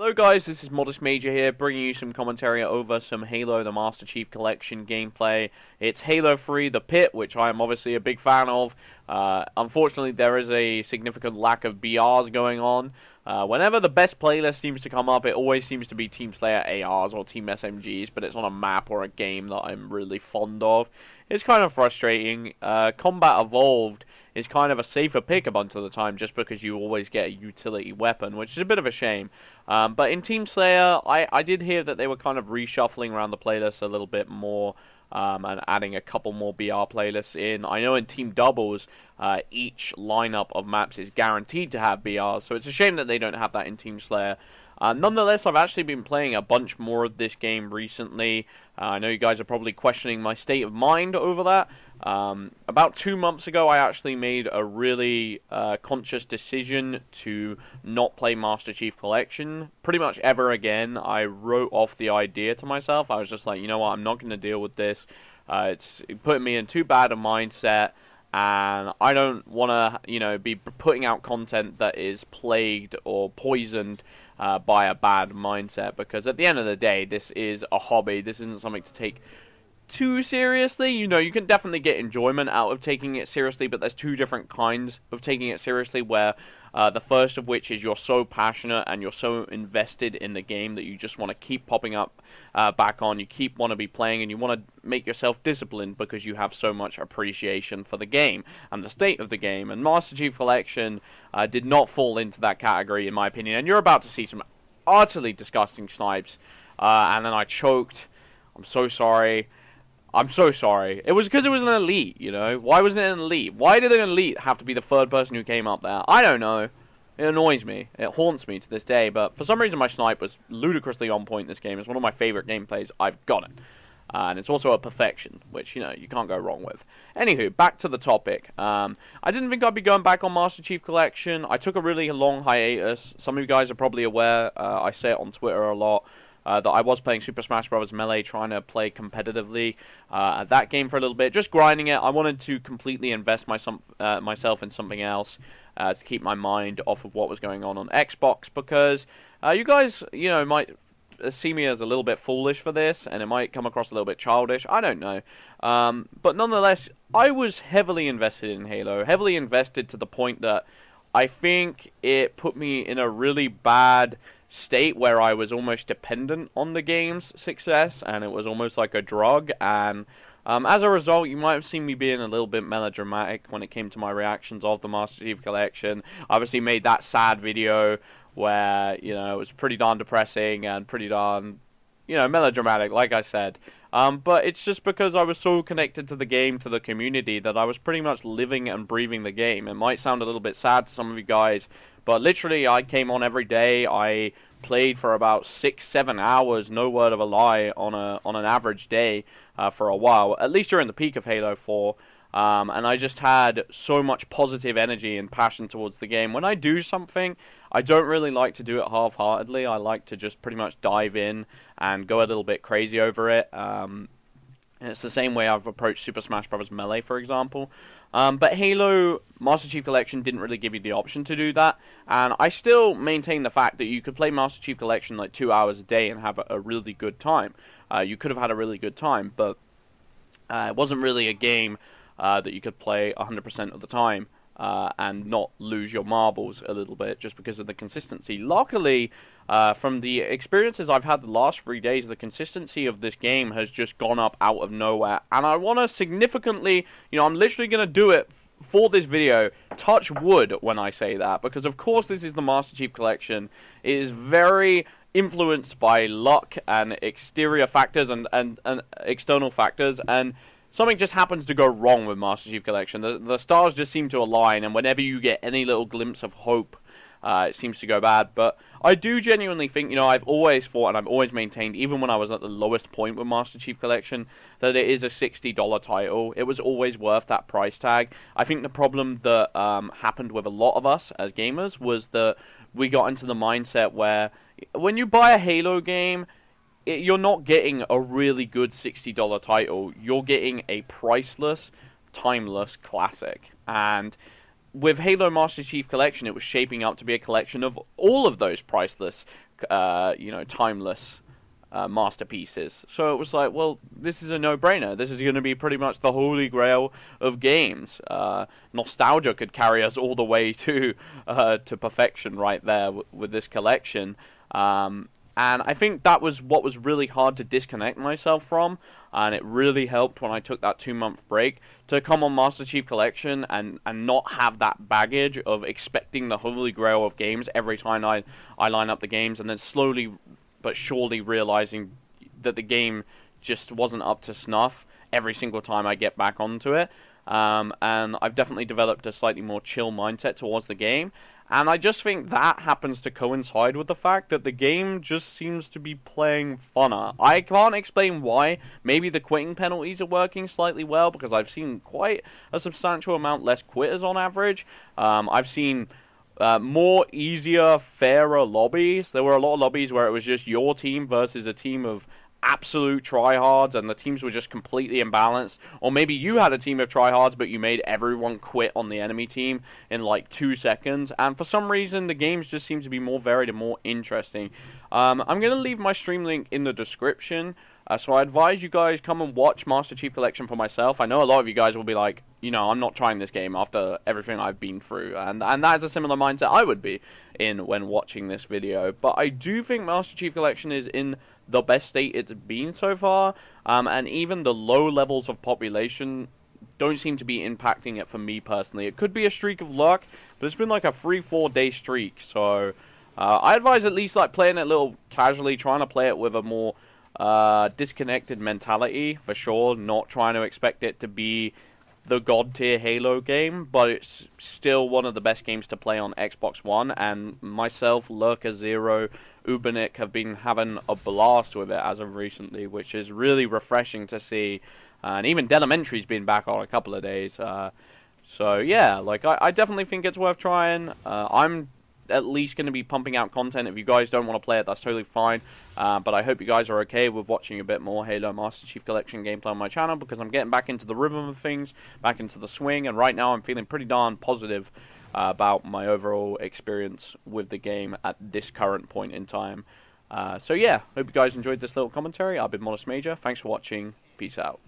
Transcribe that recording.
Hello guys, this is Modest Major here, bringing you some commentary over some Halo the Master Chief Collection gameplay. It's Halo 3 The Pit, which I am obviously a big fan of. Unfortunately, there is a significant lack of BRs going on. Whenever the best playlist seems to come up, it always seems to be Team Slayer ARs or Team SMGs, but it's on a map or a game that I'm really fond of. It's kind of frustrating. Combat Evolved is kind of a safer pick a bunch of the time just because you always get a utility weapon, which is a bit of a shame. But in Team Slayer, I did hear that they were kind of reshuffling around the playlist a little bit more and adding a couple more BR playlists in. I know in Team Doubles, each lineup of maps is guaranteed to have BRs, so it's a shame that they don't have that in Team Slayer. Nonetheless, I've actually been playing a bunch more of this game recently. I know you guys are probably questioning my state of mind over that. About 2 months ago, I actually made a really conscious decision to not play Master Chief Collection pretty much ever again. I wrote off the idea to myself. I was just like, you know what, I'm not going to deal with this. It's putting me in too bad a mindset. And I don't want to, be putting out content that is plagued or poisoned by a bad mindset, because at the end of the day, this is a hobby. This isn't something to take too seriously. You can definitely get enjoyment out of taking it seriously, but there's two different kinds of taking it seriously, where the first of which is you're so passionate and you're so invested in the game that you just want to keep popping up back on. You want to be playing, and you want to make yourself disciplined because you have so much appreciation for the game and the state of the game. And Master Chief Collection did not fall into that category, in my opinion. And you're about to see some utterly disgusting snipes. And then I choked. I'm so sorry. I'm so sorry. It was because it was an elite, Why wasn't it an elite? Why did an elite have to be the third person who came up there? I don't know. It annoys me. It haunts me to this day, but for some reason my snipe was ludicrously on point in this game. It's one of my favorite gameplays. I've got it. And it's also a perfection, which, you can't go wrong with. Anywho, back to the topic. I didn't think I'd be going back on Master Chief Collection. I took a really long hiatus. Some of you guys are probably aware, I say it on Twitter a lot, that I was playing Super Smash Bros. Melee, trying to play competitively that game for a little bit, just grinding it. I wanted to completely invest myself in something else to keep my mind off of what was going on Xbox, because you guys, might see me as a little bit foolish for this, and it might come across a little bit childish. I don't know. But nonetheless, I was heavily invested in Halo, heavily invested to the point that I think it put me in a really bad state where I was almost dependent on the game's success, and it was almost like a drug. And as a result, you might have seen me being a little bit melodramatic when it came to my reactions of the Master Chief Collection. I obviously made that sad video where, it was pretty darn depressing and pretty darn, melodramatic, like I said. But it's just because I was so connected to the game, to the community, that I was pretty much living and breathing the game. It might sound a little bit sad to some of you guys, but literally I came on every day. I played for about 6-7 hours, no word of a lie, on an average day for a while, at least during the peak of Halo 4. And I just had so much positive energy and passion towards the game. When I do something, I don't really like to do it half-heartedly. I like to just pretty much dive in and go a little bit crazy over it. And it's the same way I've approached Super Smash Bros. Melee, for example. But Halo Master Chief Collection didn't really give you the option to do that. And I still maintain the fact that you could play Master Chief Collection like 2 hours a day and have a really good time. You could have had a really good time, but it wasn't really a game that you could play 100% of the time and not lose your marbles a little bit just because of the consistency. Luckily, from the experiences I've had the last 3 days, the consistency of this game has just gone up out of nowhere. And I want to significantly, I'm literally going to do it for this video, touch wood when I say that, because of course this is the Master Chief Collection. It is very influenced by luck and exterior factors and external factors, and something just happens to go wrong with Master Chief Collection. The stars just seem to align, and whenever you get any little glimpse of hope, it seems to go bad. But I do genuinely think, I've always thought and I've always maintained, even when I was at the lowest point with Master Chief Collection, that it is a $60 title. It was always worth that price tag. I think the problem that happened with a lot of us as gamers was that we got into the mindset where when you buy a Halo game, you're not getting a really good $60 title. You're getting a priceless, timeless classic. And with Halo Master Chief Collection, it was shaping up to be a collection of all of those priceless you know, timeless masterpieces. So it was like, well, this is a no-brainer. This is going to be pretty much the holy grail of games. Nostalgia could carry us all the way to perfection right there with this collection. And I think that was what was really hard to disconnect myself from, and it really helped when I took that 2-month break to come on Master Chief Collection and not have that baggage of expecting the holy grail of games every time I line up the games, and then slowly but surely realizing that the game just wasn't up to snuff every single time I get back onto it. And I've definitely developed a slightly more chill mindset towards the game. And I just think that happens to coincide with the fact that the game just seems to be playing funner. I can't explain why. Maybe the quitting penalties are working slightly well, because I've seen quite a substantial amount less quitters on average. I've seen more easier, fairer lobbies. There were a lot of lobbies where it was just your team versus a team of absolute tryhards, and the teams were just completely imbalanced. Or maybe you had a team of tryhards, but you made everyone quit on the enemy team in like 2 seconds. And for some reason, the games just seem to be more varied and more interesting. I'm going to leave my stream link in the description. So I advise you guys come and watch Master Chief Collection for myself. I know a lot of you guys will be like, you know, I'm not trying this game after everything I've been through. And that is a similar mindset I would be in when watching this video. But I do think Master Chief Collection is in the best state it's been so far. And even the low levels of population don't seem to be impacting it for me personally. It could be a streak of luck, but it's been like a 3-4 day streak. So I advise at least like playing it a little casually, trying to play it with a more disconnected mentality for sure, not trying to expect it to be the god tier Halo game, but it's still one of the best games to play on Xbox One, and myself, Lurker Zero, Ubernick have been having a blast with it as of recently, which is really refreshing to see, and even Delimentary's been back on a couple of days, so yeah, like I definitely think it's worth trying. I'm at least going to be pumping out content. If you guys don't want to play it, that's totally fine. But I hope you guys are okay with watching a bit more Halo Master Chief Collection gameplay on my channel, because I'm getting back into the rhythm of things, back into the swing, and right now I'm feeling pretty darn positive about my overall experience with the game at this current point in time. So yeah, hope you guys enjoyed this little commentary. I've been Modest Major. Thanks for watching. Peace out.